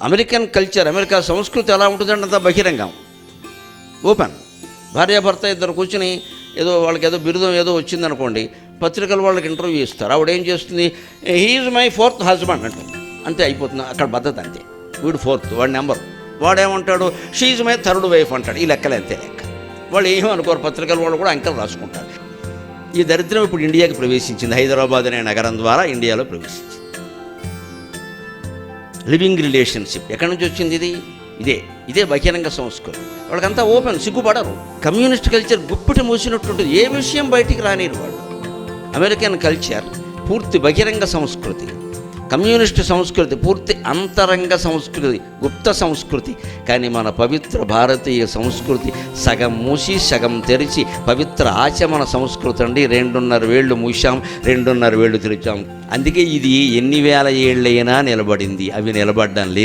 American culture, America సంస్కృతి ఎలా ఉంటుందంటే అంత బహిరంగం, ఓపెన్. భార్యాభర్త ఇద్దరు కూర్చుని ఏదో వాళ్ళకి ఏదో బిరుదం ఏదో వచ్చిందనుకోండి, పత్రికలు వాళ్ళకి ఇంటర్వ్యూ ఇస్తారు. ఆవిడ ఏం చేస్తుంది, హీఈజ్ మై 4th హస్బెండ్ అంటుంది, అంతే అయిపోతుంది అక్కడ పద్ధతి అంతే. వీడు 4th, వాడి నెంబర్. వాడేమంటాడు, షీఈజ్ మై 3rd వైఫ్ అంటాడు. ఈ లెక్కలు అంతే లెక్క. వాళ్ళు ఏమనుకోరు, పత్రికల వాళ్ళు కూడా అంకెలు రాసుకుంటారు. ఈ దరిద్రం ఇప్పుడు ఇండియాకి ప్రవేశించింది. హైదరాబాద్ అనే నగరం ద్వారా ఇండియాలో ప్రవేశించింది. లివింగ్ రిలేషన్షిప్ ఎక్కడి నుంచి వచ్చింది? ఇదే బహిరంగ సంస్కృతి. వాళ్ళకంతా ఓపెన్, సిగ్గుపడరు. కమ్యూనిస్ట్ కల్చర్ గుప్పిటి మూసినట్టుంటుంది, ఏ విషయం బయటికి రానిరు వాళ్ళు. అమెరికన్ కల్చర్ పూర్తి బహిరంగ సంస్కృతి, కమ్యూనిస్ట్ సంస్కృతి పూర్తి అంతరంగ సంస్కృతి, గుప్త సంస్కృతి. కానీ మన పవిత్ర భారతీయ సంస్కృతి సగం మూసి సగం తెరిచి పవిత్ర ఆచమన సంస్కృతి అండి. 2.5 వేళ్ళు మూసాం, 2.5 వేళ్ళు తెరిచాం. అందుకే ఇది ఎన్ని వేల ఏళ్ళైనా నిలబడింది. అవి నిలబడడం లేదు.